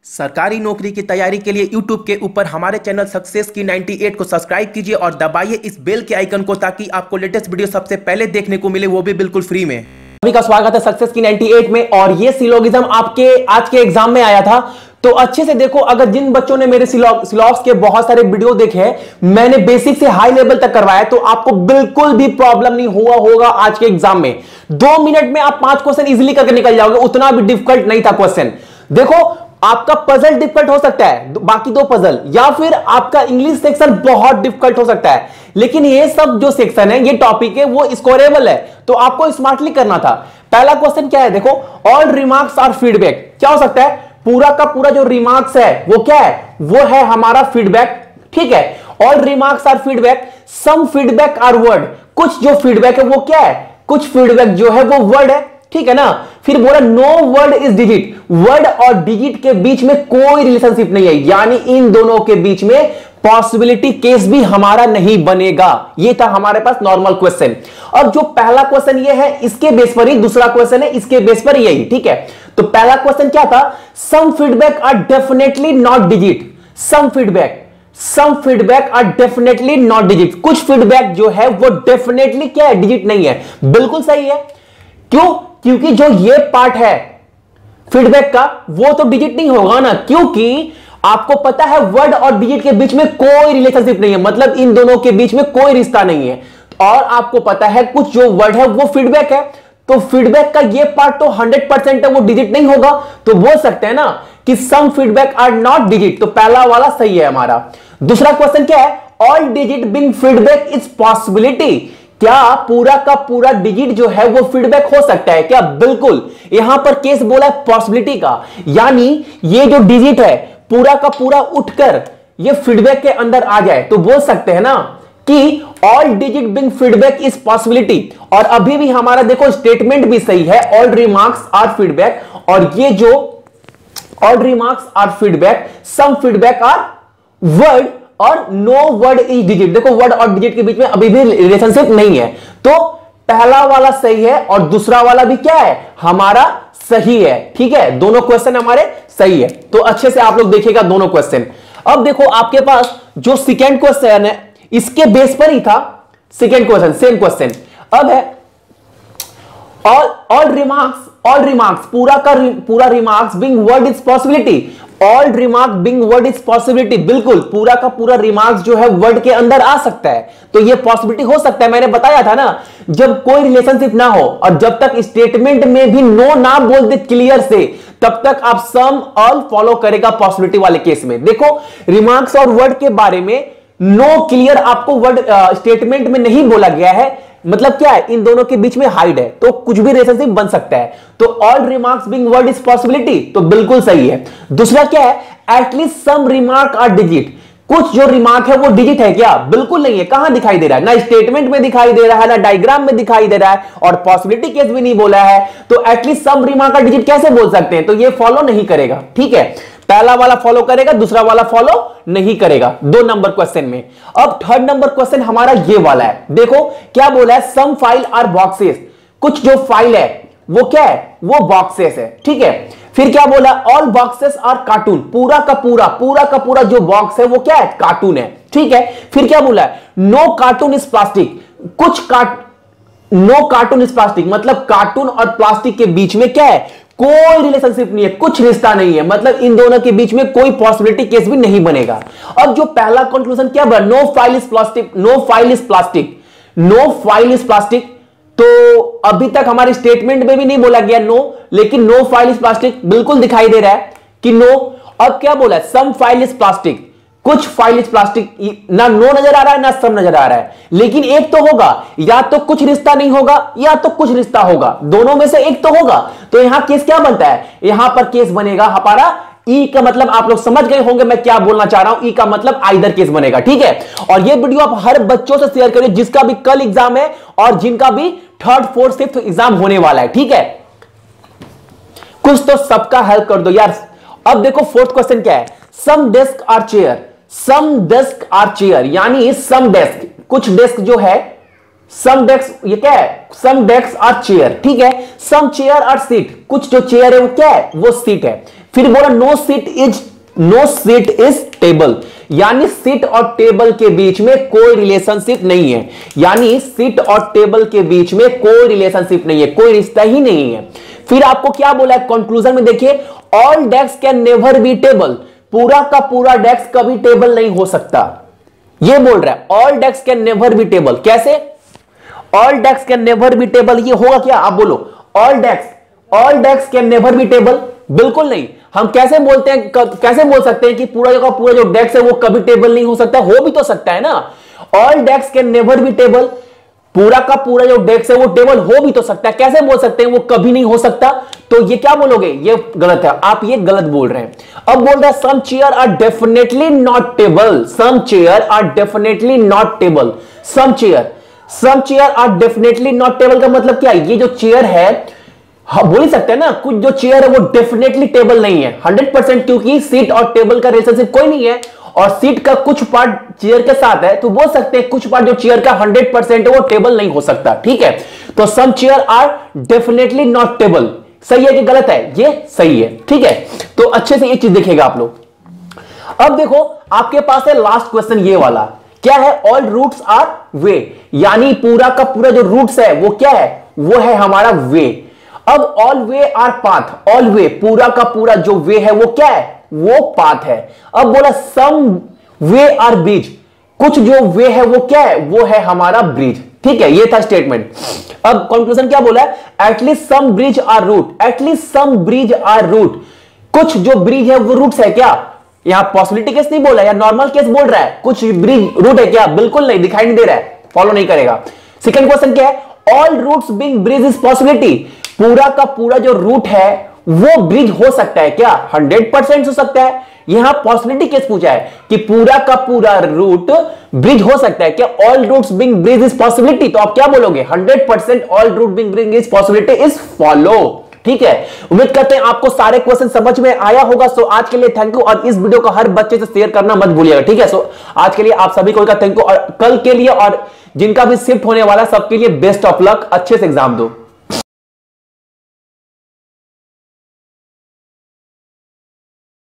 सरकारी नौकरी की तैयारी के लिए YouTube के ऊपर हमारे चैनल सक्सेस की 98 को सब्सक्राइब कीजिए और दबाइए इस बेल के आइकन को ताकि आपको लेटेस्ट वीडियो सबसे पहले देखने को मिले, वो भी बिल्कुल फ्री में। सभी का स्वागत है सक्सेस की 98 में। और ये सिलोगिज्म आपके आज के एग्जाम में आया था, तो अच्छे से देखो। अगर जिन बच्चों ने मेरे सिलॉग्स के बहुत सारे वीडियो देखे हैं, मैंने बेसिक से हाई लेवल तक करवाया, तो आपको बिल्कुल भी प्रॉब्लम नहीं होगा आज के एग्जाम में। 2 मिनट में आप 5 क्वेश्चन इजीली करके निकल जाओगे, उतना भी डिफिकल्ट नहीं था क्वेश्चन। देखो, आपका पजल डिफिकल्ट हो सकता है, बाकी 2 पजल, या फिर आपका इंग्लिश सेक्शन बहुत डिफिकल्ट हो सकता है, लेकिन ये सब जो सेक्शन है, ये टॉपिक है, वो स्कोरेबल है, तो आपको स्मार्टली करना था। पहला क्वेश्चन क्या है, देखो, ऑल रिमार्क्स आर फीडबैक। क्या हो सकता है? पूरा का पूरा जो रिमार्क्स है वो क्या है? वो है हमारा फीडबैक। ठीक है, all remarks are feedback, some feedback are word. कुछ जो फीडबैक है वो क्या है? कुछ फीडबैक जो है वो वर्ड है। ठीक है ना। फिर बोला no word is digit. Word और डिजिट के बीच में कोई रिलेशनशिप नहीं है, यानी इन दोनों के बीच में पॉसिबिलिटी केस भी हमारा नहीं बनेगा। ये था हमारे पास नॉर्मल क्वेश्चन। अब जो पहला क्वेश्चन ये है, इसके बेस पर ही दूसरा क्वेश्चन है, इसके बेस पर यही। ठीक है, तो पहला क्वेश्चन क्या था? Some feedback are definitely not digit. Some feedback are definitely not digit. कुछ फीडबैक जो है वो डेफिनेटली क्या है? डिजिट नहीं है। बिल्कुल सही है। क्यों? क्योंकि जो ये पार्ट है फीडबैक का, वो तो डिजिट नहीं होगा ना, क्योंकि आपको पता है वर्ड और डिजिट के बीच में कोई रिलेशनशिप नहीं है, मतलब इन दोनों के बीच में कोई रिश्ता नहीं है। और आपको पता है कुछ जो वर्ड है वो फीडबैक है, तो फीडबैक का ये पार्ट तो 100% है, वो डिजिट नहीं होगा। तो बोल सकते हैं ना कि some feedback are not digit, तो पहला वाला सही है हमारा। दूसरा क्वेश्चन क्या है? All digit being feedback is possibility. क्या पूरा का पूरा डिजिट जो है वो फीडबैक हो सकता है क्या? बिल्कुल। यहां पर केस बोला है पॉसिबिलिटी का, यानी ये जो डिजिट है पूरा का पूरा उठकर ये फीडबैक के अंदर आ जाए, तो बोल सकते हैं ना कि all digit being feedback is possibility. और अभी भी हमारा देखो स्टेटमेंट भी सही है, ऑल रिमार्क्स आर फीडबैक, और ये जो all remarks are feedback, some feedback are word, और नो वर्ड इज डिजिट। देखो, वर्ड और डिजिट के बीच में अभी भी रिलेशनशिप नहीं है, तो पहला वाला सही है और दूसरा वाला भी क्या है? हमारा सही है। ठीक है, दोनों क्वेश्चन हमारे सही है। तो अच्छे से आप लोग देखिएगा दोनों क्वेश्चन। अब देखो, आपके पास जो सेकेंड क्वेश्चन है, इसके बेस पर ही था सेकेंड क्वेश्चन, सेम क्वेश्चन। अब है ऑल रिमार्क्स, पूरा का पूरा remarks being word is possibility. All remark being word is possibility, बिल्कुल पूरा का पूरा रिमार्क्स जो है वर्ड के अंदर आ सकता है, तो ये पॉसिबिलिटी हो सकता है। मैंने बताया था ना, जब कोई रिलेशनशिप ना हो और जब तक स्टेटमेंट में भी नो ना बोल दे क्लियर से, तब तक आप सम ऑल फॉलो करेगा पॉसिबिलिटी वाले केस में। देखो, रिमार्क्स और वर्ड के बारे में नो क्लियर आपको वर्ड स्टेटमेंट में नहीं बोला गया है, मतलब क्या है? इन दोनों के बीच में हाइड है, तो कुछ भी रिलेशनशिप बन सकता है। तो all remarks being word is possibility, तो बिल्कुल सही है। दूसरा क्या है? At least some remark are digit. कुछ जो रिमार्क है वो डिजिट है क्या? बिल्कुल नहीं है। कहां दिखाई दे रहा है? ना स्टेटमेंट में दिखाई दे रहा है, ना डायग्राम में दिखाई दे रहा है, और पॉसिबिलिटी केस भी नहीं बोला है, तो at least some remark are digit कैसे बोल सकते हैं? तो ये फॉलो नहीं करेगा। ठीक है, पहला वाला फॉलो करेगा, दूसरा वाला फॉलो नहीं करेगा 2 नंबर क्वेश्चन में। अब थर्ड नंबर क्वेश्चन हमारा ये वाला है। देखो क्या बोला है? सम फाइल आर बॉक्सेस। कुछ जो फाइल है वो क्या है? वो बॉक्सेस है। ठीक है, फिर क्या बोला? All boxes are cartoon. पूरा का पूरा जो बॉक्स है वो क्या है? कार्टून है। ठीक है, फिर क्या बोला है? No cartoon is plastic. No cartoon is plastic, मतलब कार्टून और प्लास्टिक के बीच में क्या है? कोई रिलेशनशिप नहीं है, कुछ रिश्ता नहीं है, मतलब इन दोनों के बीच में कोई पॉसिबिलिटी केस भी नहीं बनेगा। अब जो पहला कंक्लूजन क्या बना? No file is plastic, no file is plastic, no file is plastic. तो अभी तक हमारे स्टेटमेंट में भी नहीं बोला गया नो, लेकिन नो फाइल इज प्लास्टिक बिल्कुल दिखाई दे रहा है कि नो। अब क्या बोला? सम फाइल इज प्लास्टिक। कुछ फाइल इज प्लास्टिक, ना नो नजर आ रहा है ना सम नजर आ रहा है, लेकिन एक तो होगा, या तो कुछ रिश्ता नहीं होगा या तो कुछ रिश्ता होगा, दोनों में से एक तो होगा। तो यहां केस क्या बनता है? यहां पर केस बनेगा हमारा ई का मतलब, आप लोग समझ गए होंगे मैं क्या बोलना चाह रहा हूं। ई का मतलब आइदर केस बनेगा। ठीक है, और ये वीडियो आप हर बच्चों से शेयर करिए जिसका भी कल एग्जाम है और जिनका भी 3rd, 4th, 5th एग्जाम होने वाला है। ठीक है, कुछ तो सबका हेल्प कर दो यार। अब देखो 4th क्वेश्चन क्या है? Some desk are chair. Some desk are chair, यानी सम डेस्क, कुछ डेस्क जो है, सम डेस्क, ये क्या है? Some desk are chair. ठीक है, सम चेयर आर सीट। कुछ जो चेयर है वो क्या है? वो सीट है। फिर बोला नो सीट इज टेबल, यानी सीट और टेबल के बीच में कोई रिलेशनशिप नहीं है, यानी सीट और टेबल के बीच में कोई रिलेशनशिप नहीं है, कोई रिश्ता ही नहीं है। फिर आपको क्या बोला है कंक्लूजन में, देखिए all desk can never be table, पूरा का पूरा डेस्क कभी टेबल नहीं हो सकता, ये बोल रहा है all desk can never be table. कैसे all desk can never be table, ये होगा क्या, आप बोलो all desk can never be table, बिल्कुल नहीं। हम कैसे बोलते हैं, कैसे बोल सकते हैं कि पूरा का पूरा जो डेस्क है वो कभी टेबल नहीं हो सकता, हो भी तो सकता है ना। All desk can never be table, पूरा का पूरा जो डेस्क है वो टेबल हो भी तो सकता है, कैसे बोल सकते हैं वो कभी नहीं हो सकता, तो ये क्या बोलोगे, ये गलत है, आप ये गलत बोल रहे हैं। अब बोल रहा है some chair are definitely not table, some chair are definitely not table, some chair are definitely not table का मतलब क्या है, ये जो चेयर है, हाँ बोल ही सकते हैं ना, कुछ जो चेयर है वो डेफिनेटली टेबल नहीं है 100%, क्योंकि सीट और टेबल का रिलेशनशिप कोई नहीं है, और सीट का कुछ पार्ट चेयर के साथ है, तो बोल सकते हैं कुछ पार्ट जो चेयर का 100% है वो टेबल नहीं हो सकता, ठीक है। तो some chair are definitely not table, सही है कि गलत है, ये सही है, ठीक है। तो अच्छे से एक चीज देखिएगा आप लोग। अब देखो आपके पास है लास्ट क्वेश्चन, ये वाला क्या है, ऑल रूट्स आर वे, यानी पूरा का पूरा जो रूट्स है वो क्या है, वो है हमारा वे। अब all way are path, all way पूरा का पूरा जो वे है वो क्या है, वो पाथ है। अब बोला सम वे आर ब्रिज, कुछ जो वे है वो क्या है, वो है हमारा ब्रिज, ठीक है, ये था स्टेटमेंट। अब कंक्लूजन क्या बोला है, at least some bridge are route, at least some bridge are route, कुछ जो ब्रिज है वो रूट्स है क्या, यहां पॉसिबिलिटी केस नहीं बोला या नॉर्मल केस बोल रहा है, कुछ ब्रिज रूट है क्या, बिल्कुल नहीं, दिखाई नहीं दे रहा है, फॉलो नहीं करेगा। सेकंड क्वेश्चन क्या है, all routes being bridge is possibility, पूरा का पूरा जो रूट है वो ब्रिज हो सकता है क्या, 100% हो सकता है। यहां पॉसिबिलिटी केस पूछा है कि पूरा का पूरा रूट ब्रिज हो सकता है क्या, all routes being bridge is possibility, तो आप क्या बोलोगे 100% all route being bridge is possibility is follow, ठीक है। उम्मीद करते हैं आपको सारे क्वेश्चन समझ में आया होगा। सो आज के लिए थैंक यू, और इस वीडियो को हर बच्चे से शेयर करना मत भूलिएगा, ठीक है। सो आज के लिए आप सभी को थैंक यू, और कल के लिए और जिनका भी शिफ्ट होने वाला सबके लिए बेस्ट ऑफ लक, अच्छे से एग्जाम दो।